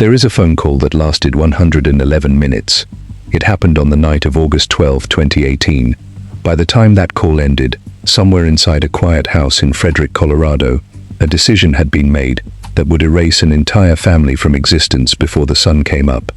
There is a phone call that lasted 111 minutes. It happened on the night of August 12, 2018. By the time that call ended, somewhere inside a quiet house in Frederick, Colorado, a decision had been made that would erase an entire family from existence before the sun came up.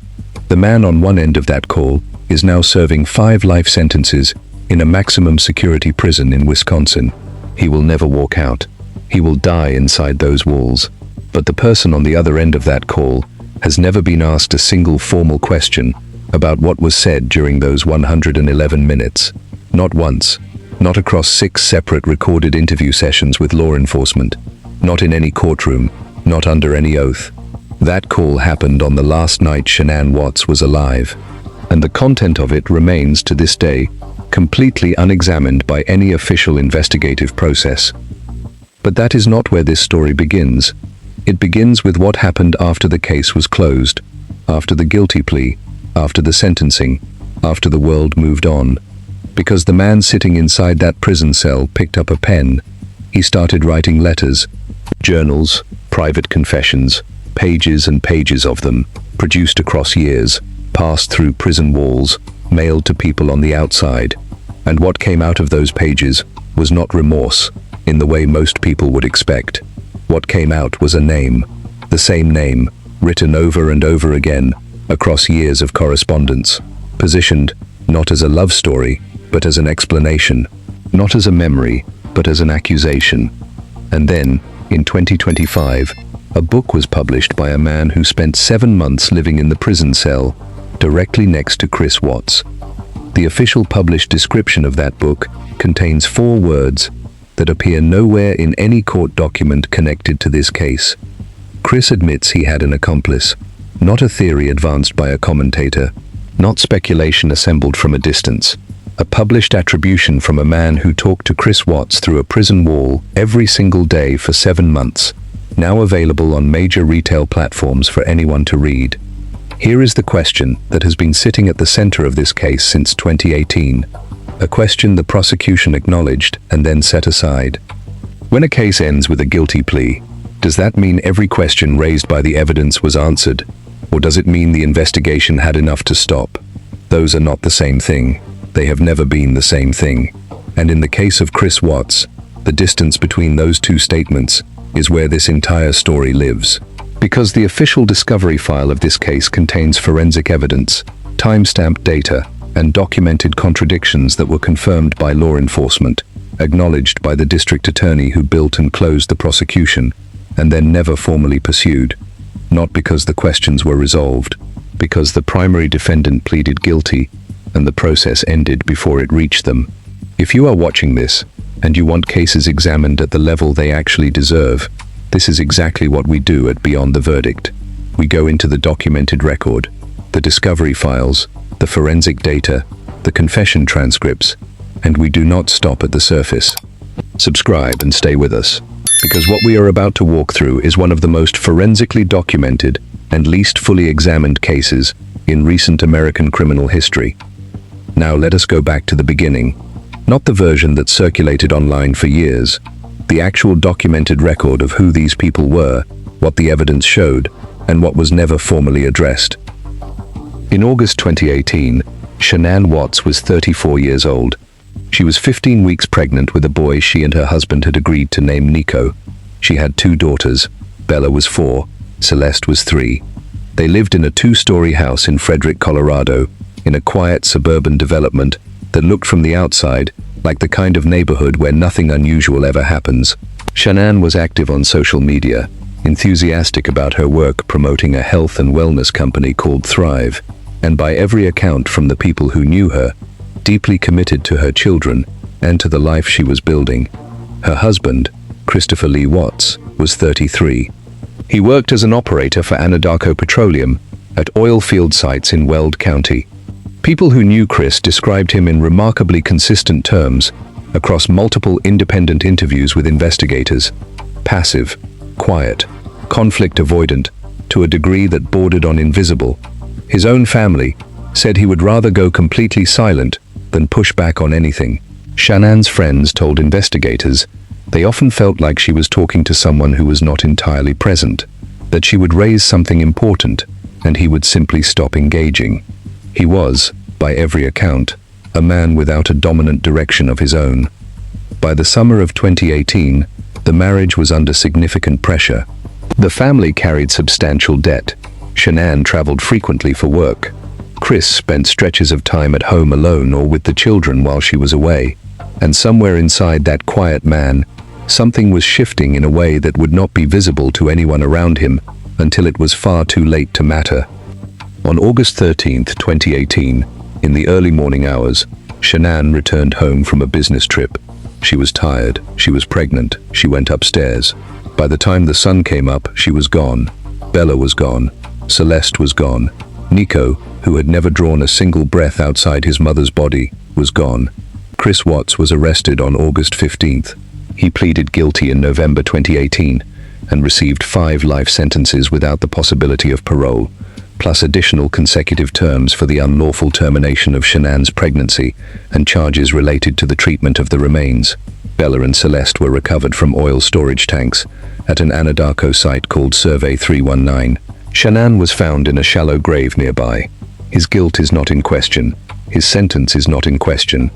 The man on one end of that call is now serving 5 life sentences in a maximum security prison in Wisconsin. He will never walk out. He will die inside those walls. But the person on the other end of that call has never been asked a single formal question about what was said during those 111 minutes. Not once. Not across 6 separate recorded interview sessions with law enforcement. Not in any courtroom. Not under any oath. That call happened on the last night Shanann Watts was alive. And the content of it remains to this day completely unexamined by any official investigative process. But that is not where this story begins. It begins with what happened after the case was closed, after the guilty plea, after the sentencing, after the world moved on. Because the man sitting inside that prison cell picked up a pen, he started writing letters, journals, private confessions, pages and pages of them, produced across years, passed through prison walls, mailed to people on the outside. And what came out of those pages was not remorse, in the way most people would expect. What came out was a name, the same name, written over and over again, across years of correspondence, positioned not as a love story, but as an explanation, not as a memory, but as an accusation. And then, in 2025, a book was published by a man who spent 7 months living in the prison cell, directly next to Chris Watts. The official published description of that book contains 4 words that appear nowhere in any court document connected to this case. Chris admits he had an accomplice, not a theory advanced by a commentator, not speculation assembled from a distance, a published attribution from a man who talked to Chris Watts through a prison wall every single day for 7 months, now available on major retail platforms for anyone to read. Here is the question that has been sitting at the center of this case since 2018. A question the prosecution acknowledged and then set aside. When a case ends with a guilty plea, does that mean every question raised by the evidence was answered? Or does it mean the investigation had enough to stop? Those are not the same thing. They have never been the same thing. And in the case of Chris Watts, the distance between those 2 statements is where this entire story lives. Because the official discovery file of this case contains forensic evidence, time-stamped data, and documented contradictions that were confirmed by law enforcement, acknowledged by the district attorney who built and closed the prosecution, and then never formally pursued. Not because the questions were resolved, because the primary defendant pleaded guilty, and the process ended before it reached them. If you are watching this, and you want cases examined at the level they actually deserve, this is exactly what we do at Beyond the Verdict. We go into the documented record, the discovery files, the forensic data, the confession transcripts, and we do not stop at the surface. Subscribe and stay with us, because what we are about to walk through is one of the most forensically documented and least fully examined cases in recent American criminal history. Now let us go back to the beginning, not the version that circulated online for years, the actual documented record of who these people were, what the evidence showed, and what was never formally addressed. In August 2018, Shanann Watts was 34 years old. She was 15 weeks pregnant with a boy she and her husband had agreed to name Nico. She had 2 daughters. Bella was 4, Celeste was 3. They lived in a 2-story house in Frederick, Colorado, in a quiet suburban development that looked from the outside like the kind of neighborhood where nothing unusual ever happens. Shanann was active on social media, enthusiastic about her work promoting a health and wellness company called Thrive, and by every account from the people who knew her, deeply committed to her children and to the life she was building. Her husband, Christopher Lee Watts, was 33. He worked as an operator for Anadarko Petroleum at oil field sites in Weld County. People who knew Chris described him in remarkably consistent terms across multiple independent interviews with investigators. Passive, quiet, conflict avoidant, to a degree that bordered on invisible. His own family said he would rather go completely silent than push back on anything. Shanann's friends told investigators they often felt like she was talking to someone who was not entirely present, that she would raise something important and he would simply stop engaging. He was, by every account, a man without a dominant direction of his own. By the summer of 2018, the marriage was under significant pressure. The family carried substantial debt. Shanann traveled frequently for work. Chris spent stretches of time at home alone or with the children while she was away. And somewhere inside that quiet man, something was shifting in a way that would not be visible to anyone around him until it was far too late to matter. On August 13, 2018, in the early morning hours, Shanann returned home from a business trip. She was tired, she was pregnant, she went upstairs. By the time the sun came up, she was gone. Bella was gone. Celeste was gone. Nico, who had never drawn a single breath outside his mother's body, was gone. Chris Watts was arrested on August 15th. He pleaded guilty in November 2018 and received 5 life sentences without the possibility of parole, plus additional consecutive terms for the unlawful termination of Shanann's pregnancy and charges related to the treatment of the remains. Bella and Celeste were recovered from oil storage tanks at an Anadarko site called Survey 319. Shanann was found in a shallow grave nearby. His guilt is not in question. His sentence is not in question.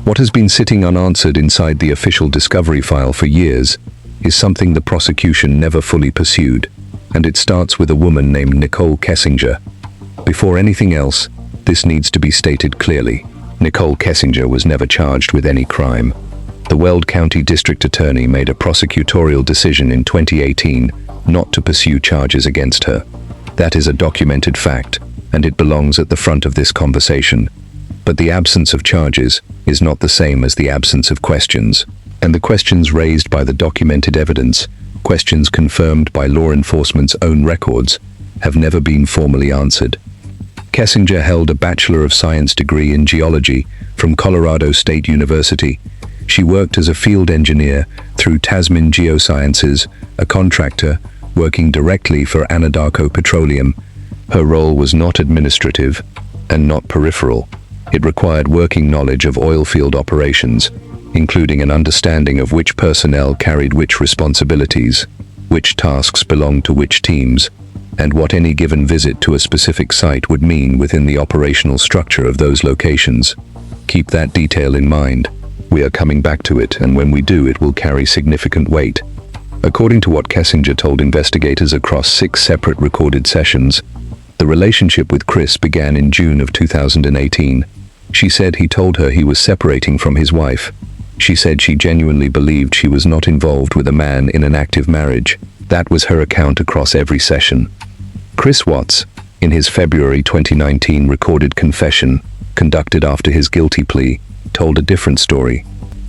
What has been sitting unanswered inside the official discovery file for years is something the prosecution never fully pursued, and it starts with a woman named Nicole Kessinger. Before anything else, this needs to be stated clearly. Nicole Kessinger was never charged with any crime. The Weld County District Attorney made a prosecutorial decision in 2018 not to pursue charges against her. That is a documented fact, and it belongs at the front of this conversation. But the absence of charges is not the same as the absence of questions, and the questions raised by the documented evidence, questions confirmed by law enforcement's own records, have never been formally answered. Kessinger held a Bachelor of Science degree in geology from Colorado State University. She worked as a field engineer through Tasman Geosciences, a contractor working directly for Anadarko Petroleum. Her role was not administrative and not peripheral. It required working knowledge of oil field operations, including an understanding of which personnel carried which responsibilities, which tasks belonged to which teams, and what any given visit to a specific site would mean within the operational structure of those locations. Keep that detail in mind. We are coming back to it, and when we do, it will carry significant weight. According to what Kessinger told investigators across 6 separate recorded sessions, the relationship with Chris began in June of 2018. She said he told her he was separating from his wife. She said she genuinely believed she was not involved with a man in an active marriage. That was her account across every session. Chris Watts, in his February 2019 recorded confession, conducted after his guilty plea, told a different story.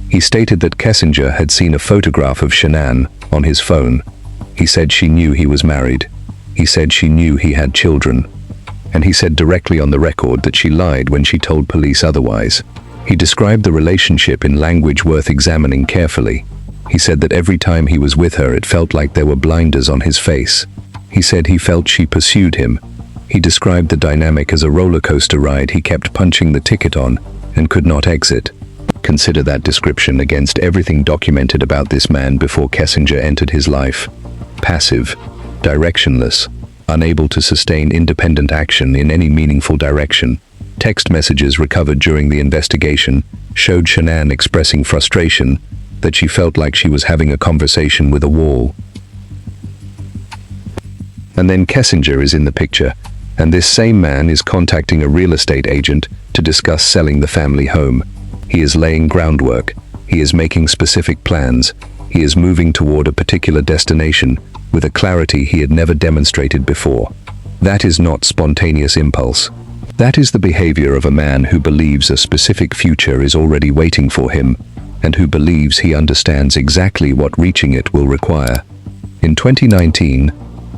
He stated that Kessinger had seen a photograph of Shanann on his phone. He said she knew he was married. He said she knew he had children. And he said directly on the record that she lied when she told police otherwise. He described the relationship in language worth examining carefully. He said that every time he was with her, it felt like there were blinders on his face. He said he felt she pursued him. He described the dynamic as a roller coaster ride he kept punching the ticket on and could not exit. Consider that description against everything documented about this man before Kessinger entered his life. Passive, directionless, unable to sustain independent action in any meaningful direction. Text messages recovered during the investigation showed Shanann expressing frustration that she felt like she was having a conversation with a wall. And then Kessinger is in the picture, and this same man is contacting a real estate agent to discuss selling the family home. He is laying groundwork. He is making specific plans. He is moving toward a particular destination with a clarity he had never demonstrated before. That is not spontaneous impulse. That is the behavior of a man who believes a specific future is already waiting for him, and who believes he understands exactly what reaching it will require. In 2019,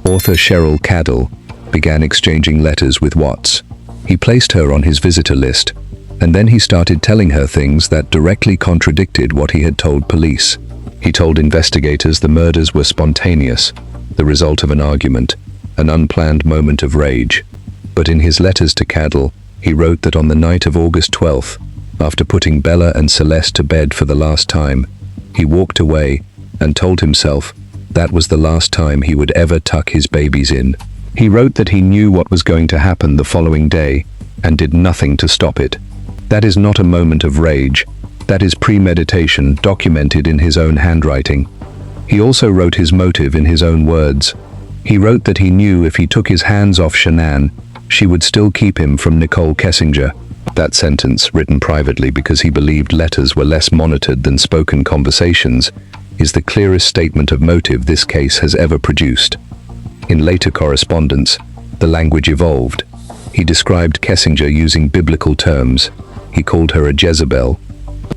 author Cheryl Cadell began exchanging letters with Watts. He placed her on his visitor list, and then he started telling her things that directly contradicted what he had told police. He told investigators the murders were spontaneous, the result of an argument, an unplanned moment of rage. But in his letters to Cadell, he wrote that on the night of August 12th, after putting Bella and Celeste to bed for the last time, he walked away and told himself that was the last time he would ever tuck his babies in. He wrote that he knew what was going to happen the following day and did nothing to stop it. That is not a moment of rage. That is premeditation documented in his own handwriting. He also wrote his motive in his own words. He wrote that he knew if he took his hands off Shanann, she would still keep him from Nicole Kessinger. That sentence, written privately because he believed letters were less monitored than spoken conversations, is the clearest statement of motive this case has ever produced. In later correspondence, the language evolved. He described Kessinger using biblical terms. He called her a Jezebel.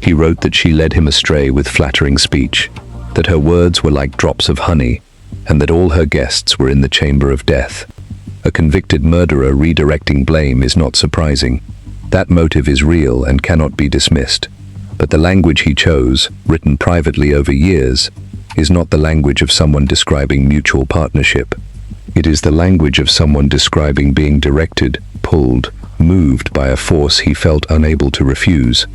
He wrote that she led him astray with flattering speech, that her words were like drops of honey, and that all her guests were in the chamber of death. A convicted murderer redirecting blame is not surprising. That motive is real and cannot be dismissed. But the language he chose, written privately over years, is not the language of someone describing mutual partnership. It is the language of someone describing being directed, pulled, moved by a force he felt unable to refuse.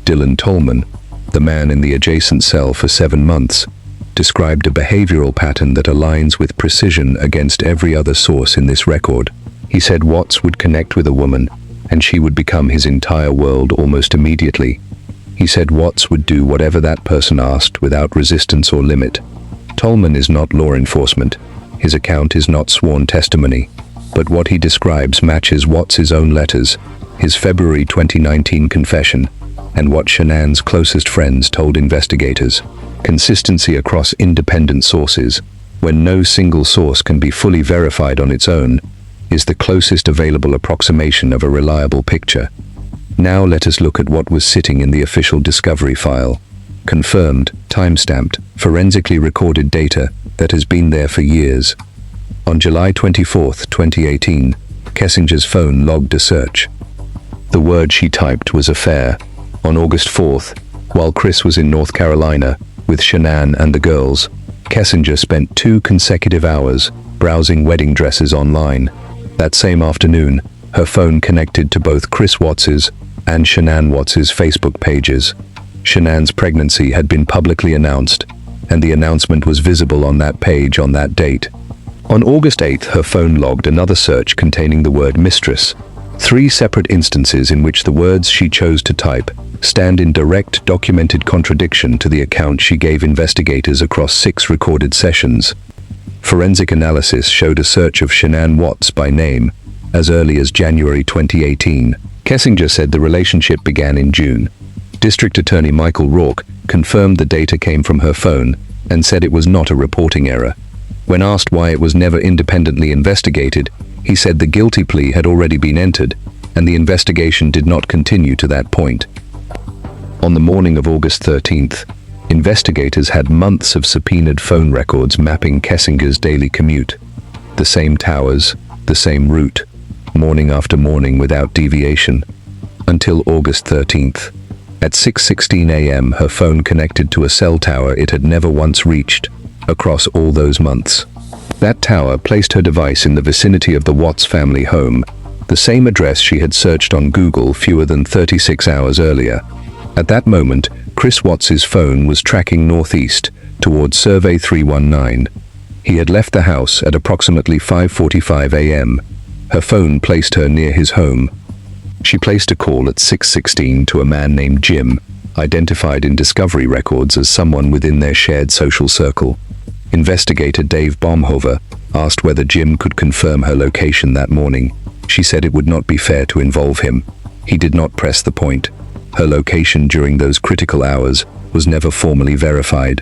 Dylan Tolman, the man in the adjacent cell for 7 months, described a behavioral pattern that aligns with precision against every other source in this record. He said Watts would connect with a woman, and she would become his entire world almost immediately. He said Watts would do whatever that person asked without resistance or limit. Tolman is not law enforcement. His account is not sworn testimony. But what he describes matches Watts' own letters, his February 2019 confession, and what Shanann's closest friends told investigators. Consistency across independent sources, when no single source can be fully verified on its own, is the closest available approximation of a reliable picture. Now let us look at what was sitting in the official discovery file. Confirmed, time-stamped, forensically recorded data that has been there for years. On July 24, 2018, Kessinger's phone logged a search. The word she typed was affair. On August 4th, while Chris was in North Carolina with Shanann and the girls, Kessinger spent 2 consecutive hours browsing wedding dresses online. That same afternoon, her phone connected to both Chris Watts's and Shanann Watts's Facebook pages. Shanann's pregnancy had been publicly announced, and the announcement was visible on that page on that date. On August 8th, her phone logged another search containing the word mistress. 3 separate instances in which the words she chose to type stand in direct documented contradiction to the account she gave investigators across 6 recorded sessions. Forensic analysis showed a search of Shanann Watts by name as early as January 2018. Kessinger said the relationship began in June. District Attorney Michael Rourke confirmed the data came from her phone and said it was not a reporting error. When asked why it was never independently investigated, he said the guilty plea had already been entered and the investigation did not continue to that point. On the morning of August 13th, investigators had months of subpoenaed phone records mapping Kessinger's daily commute. The same towers, the same route, morning after morning without deviation, until August 13th. At 6:16 a.m., her phone connected to a cell tower it had never once reached across all those months. That tower placed her device in the vicinity of the Watts family home, the same address she had searched on Google fewer than 36 hours earlier. At that moment, Chris Watts's phone was tracking northeast towards Survey 319. He had left the house at approximately 5:45 a.m. Her phone placed her near his home. She placed a call at 6:16 to a man named Jim, identified in discovery records as someone within their shared social circle. Investigator Dave Baumhover asked whether Jim could confirm her location that morning. She said it would not be fair to involve him. He did not press the point. Her location during those critical hours was never formally verified.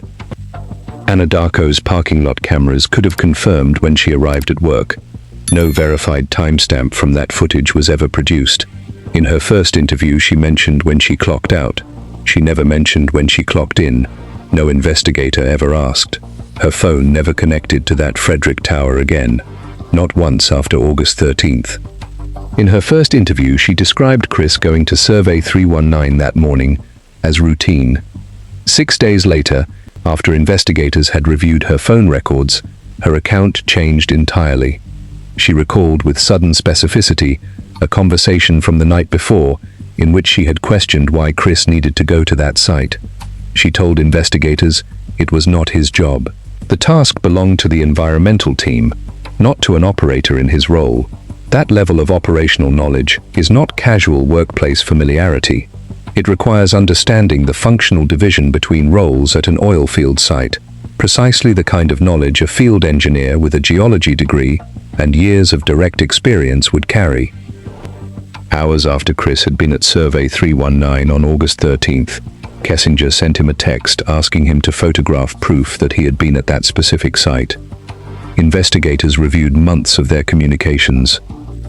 Anadarko's parking lot cameras could have confirmed when she arrived at work. No verified timestamp from that footage was ever produced. In her first interview, she mentioned when she clocked out. She never mentioned when she clocked in. No investigator ever asked. Her phone never connected to that Frederick Tower again, not once after August 13th. In her first interview, she described Chris going to Survey 319 that morning as routine. 6 days later, after investigators had reviewed her phone records, her account changed entirely. She recalled with sudden specificity a conversation from the night before in which she had questioned why Chris needed to go to that site. She told investigators it was not his job. The task belonged to the environmental team. not to an operator in his role. That level of operational knowledge is not casual workplace familiarity. It requires understanding the functional division between roles at an oil field site, precisely the kind of knowledge a field engineer with a geology degree and years of direct experience would carry. Hours after Chris had been at Survey 319 on August 13th, Kessinger sent him a text asking him to photograph proof that he had been at that specific site. Investigators reviewed months of their communications.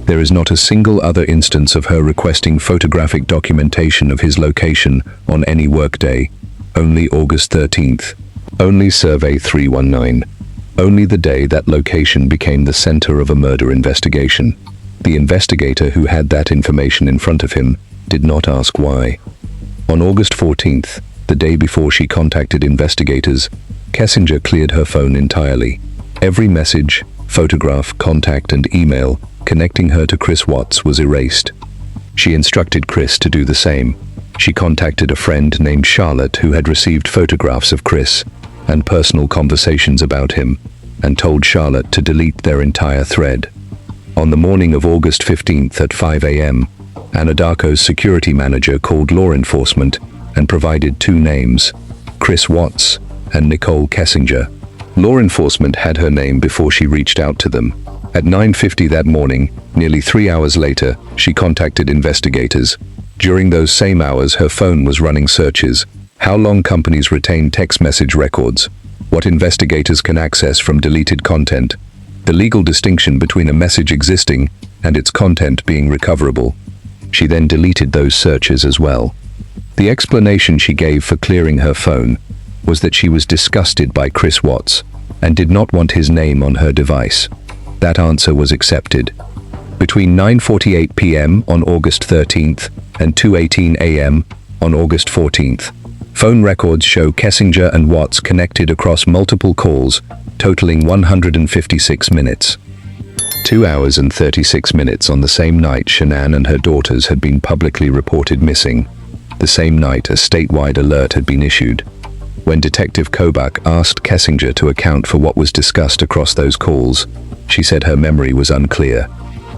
There is not a single other instance of her requesting photographic documentation of his location on any workday. Only August 13th. Only Survey 319. Only the day that location became the center of a murder investigation. The investigator who had that information in front of him did not ask why. On August 14th, the day before she contacted investigators, Kessinger cleared her phone entirely. Every message, photograph, contact, and email connecting her to Chris Watts was erased. She instructed Chris to do the same. She contacted a friend named Charlotte who had received photographs of Chris and personal conversations about him, and told Charlotte to delete their entire thread. On the morning of August 15th at 5 a.m., Anadarko's security manager called law enforcement and provided two names, Chris Watts and Nicole Kessinger. Law enforcement had her name before she reached out to them. At 9:50 that morning, nearly 3 hours later, she contacted investigators. During those same hours, her phone was running searches. How long companies retain text message records, what investigators can access from deleted content, the legal distinction between a message existing and its content being recoverable. She then deleted those searches as well. The explanation she gave for clearing her phone was that she was disgusted by Chris Watts and did not want his name on her device. That answer was accepted. Between 9:48 p.m. on August 13th and 2:18 a.m. on August 14th, phone records show Kessinger and Watts connected across multiple calls, totaling 156 minutes. 2 hours and 36 minutes on the same night Shanann and her daughters had been publicly reported missing. The same night a statewide alert had been issued. When Detective Kobach asked Kessinger to account for what was discussed across those calls, she said her memory was unclear.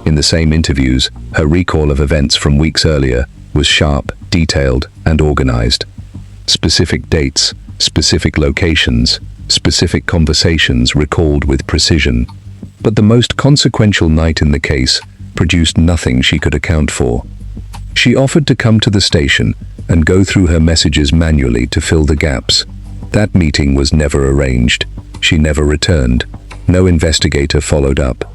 In the same interviews, her recall of events from weeks earlier was sharp, detailed, and organized. Specific dates, specific locations, specific conversations recalled with precision. But the most consequential night in the case produced nothing she could account for. She offered to come to the station and go through her messages manually to fill the gaps. That meeting was never arranged. She never returned. No investigator followed up.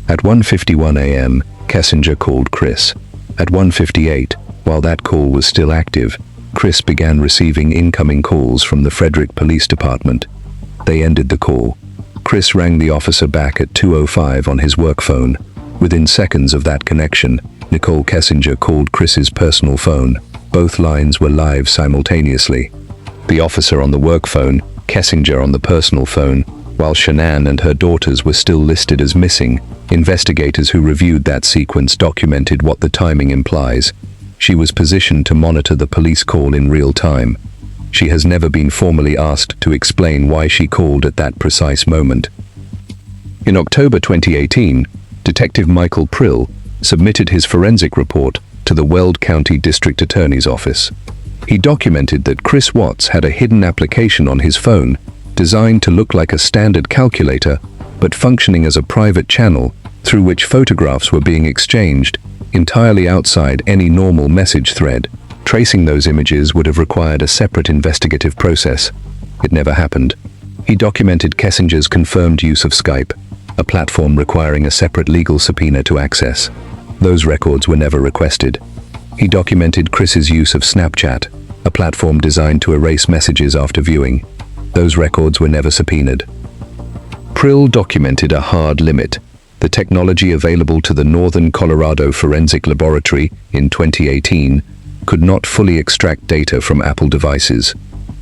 At 1:51 a.m., Kessinger called Chris. At 1:58, while that call was still active, Chris began receiving incoming calls from the Frederick Police Department. They ended the call. Chris rang the officer back at 2:05 on his work phone. Within seconds of that connection, Nicole Kessinger called Chris's personal phone. Both lines were live simultaneously. The officer on the work phone, Kessinger on the personal phone. While Shanann and her daughters were still listed as missing, investigators who reviewed that sequence documented what the timing implies. She was positioned to monitor the police call in real time. She has never been formally asked to explain why she called at that precise moment. In October 2018, Detective Michael Prill submitted his forensic report to the Weld County District Attorney's Office. He documented that Chris Watts had a hidden application on his phone designed to look like a standard calculator, but functioning as a private channel through which photographs were being exchanged entirely outside any normal message thread. Tracing those images would have required a separate investigative process. It never happened. He documented Kessinger's confirmed use of Skype, a platform requiring a separate legal subpoena to access. Those records were never requested. He documented Chris's use of Snapchat, a platform designed to erase messages after viewing. Those records were never subpoenaed. Prill documented a hard limit, the technology available to the Northern Colorado Forensic Laboratory in 2018 could not fully extract data from Apple devices.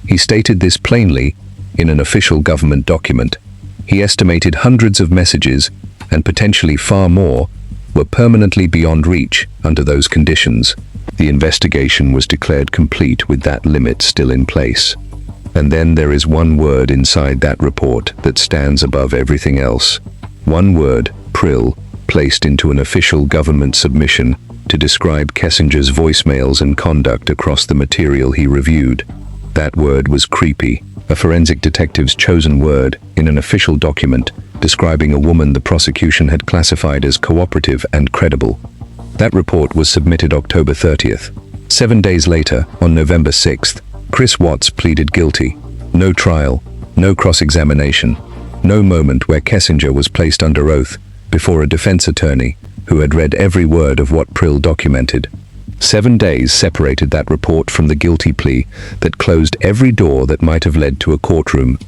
He stated this plainly in an official government document. He estimated hundreds of messages, and potentially far more, were permanently beyond reach under those conditions. The investigation was declared complete with that limit still in place. And then there is one word inside that report that stands above everything else. One word, Prill, placed into an official government submission to describe Kessinger's voicemails and conduct across the material he reviewed. That word was creepy, a forensic detective's chosen word in an official document describing a woman the prosecution had classified as cooperative and credible. That report was submitted October 30th. 7 days later, on November 6th, Chris Watts pleaded guilty. No trial, no cross-examination, no moment where Kessinger was placed under oath before a defense attorney who had read every word of what Prill documented. 7 days separated that report from the guilty plea that closed every door that might have led to a courtroom.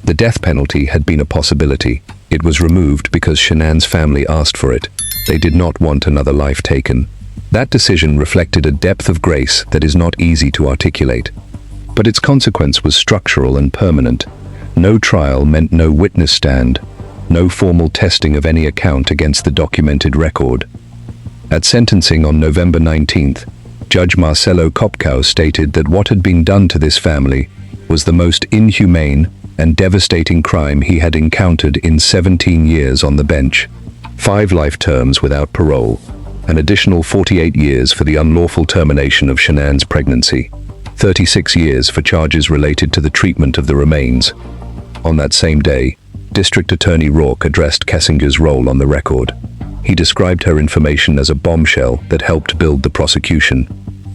The death penalty had been a possibility. It was removed because Shanann's family asked for it. They did not want another life taken. That decision reflected a depth of grace that is not easy to articulate. But its consequence was structural and permanent. No trial meant no witness stand, no formal testing of any account against the documented record. At sentencing on November 19th, Judge Marcelo Kopkow stated that what had been done to this family was the most inhumane and devastating crime he had encountered in 17 years on the bench. 5 life terms without parole, an additional 48 years for the unlawful termination of Shanann's pregnancy, 36 years for charges related to the treatment of the remains. On that same day, District Attorney Rourke addressed Kessinger's role on the record. He described her information as a bombshell that helped build the prosecution.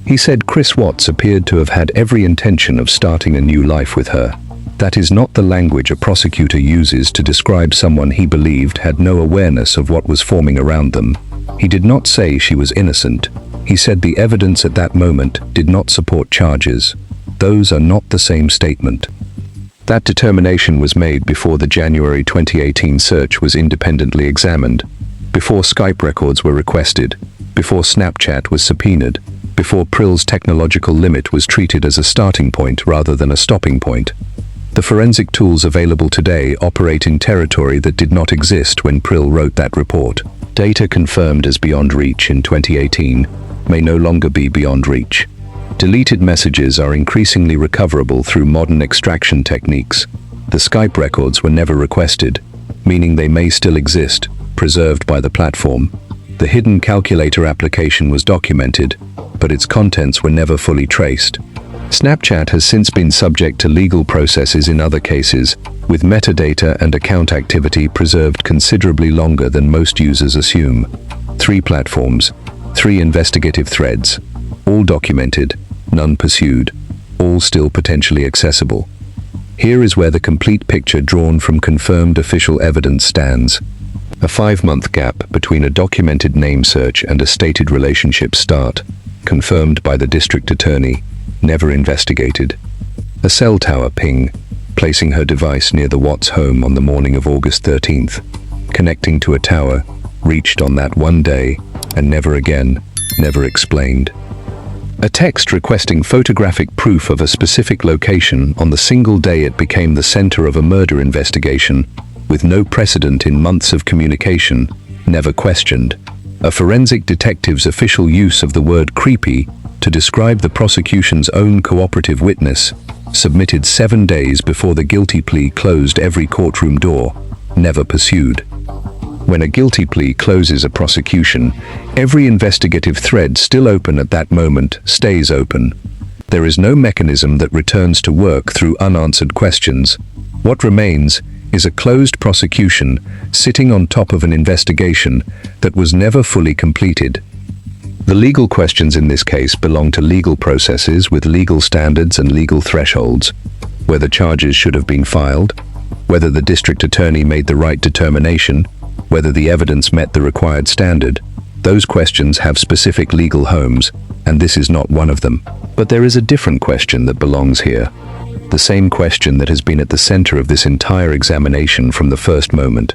He said Chris Watts appeared to have had every intention of starting a new life with her. That is not the language a prosecutor uses to describe someone he believed had no awareness of what was forming around them. He did not say she was innocent. He said the evidence at that moment did not support charges. Those are not the same statement. That determination was made before the January 2018 search was independently examined, before Skype records were requested, before Snapchat was subpoenaed, before Prill's technological limit was treated as a starting point rather than a stopping point. The forensic tools available today operate in territory that did not exist when Prill wrote that report. Data confirmed as beyond reach in 2018 may no longer be beyond reach. Deleted messages are increasingly recoverable through modern extraction techniques. The Skype records were never requested, meaning they may still exist, preserved by the platform. The hidden calculator application was documented, but its contents were never fully traced. Snapchat has since been subject to legal processes in other cases, with metadata and account activity preserved considerably longer than most users assume. 3 platforms, 3 investigative threads, all documented, none pursued, all still potentially accessible. Here is where the complete picture drawn from confirmed official evidence stands. A 5-month gap between a documented name search and a stated relationship start, confirmed by the district attorney, never investigated. A cell tower ping, placing her device near the Watts home on the morning of August 13th, connecting to a tower, reached on that one day, and never again, never explained. A text requesting photographic proof of a specific location on the single day it became the center of a murder investigation, with no precedent in months of communication, never questioned. A forensic detective's official use of the word creepy to describe the prosecution's own cooperative witness, submitted 7 days before the guilty plea closed every courtroom door, never pursued. When a guilty plea closes a prosecution, every investigative thread still open at that moment stays open. There is no mechanism that returns to work through unanswered questions. What remains is a closed prosecution sitting on top of an investigation that was never fully completed. The legal questions in this case belong to legal processes with legal standards and legal thresholds, whether charges should have been filed, whether the district attorney made the right determination, whether the evidence met the required standard. Those questions have specific legal homes, and this is not one of them. But there is a different question that belongs here. The same question that has been at the center of this entire examination from the first moment.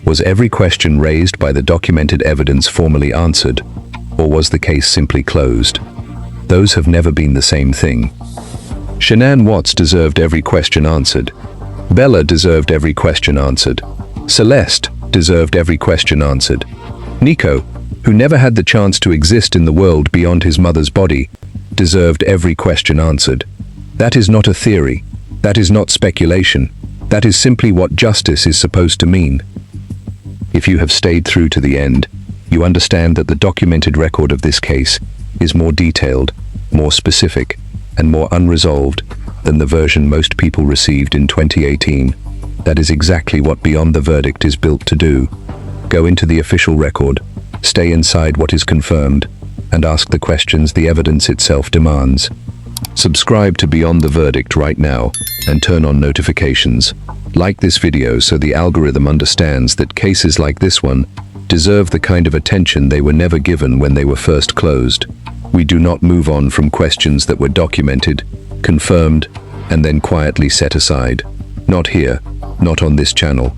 Was every question raised by the documented evidence formally answered, or was the case simply closed? Those have never been the same thing. Shanann Watts deserved every question answered. Bella deserved every question answered. Celeste deserved every question answered. Nico, who never had the chance to exist in the world beyond his mother's body, deserved every question answered. That is not a theory. That is not speculation. That is simply what justice is supposed to mean. If you have stayed through to the end, you understand that the documented record of this case is more detailed, more specific, and more unresolved than the version most people received in 2018. That is exactly what Beyond the Verdict is built to do. Go into the official record, stay inside what is confirmed, and ask the questions the evidence itself demands. Subscribe to Beyond the Verdict right now and turn on notifications. Like this video so the algorithm understands that cases like this one deserve the kind of attention they were never given when they were first closed. We do not move on from questions that were documented, confirmed, and then quietly set aside. Not here, not on this channel.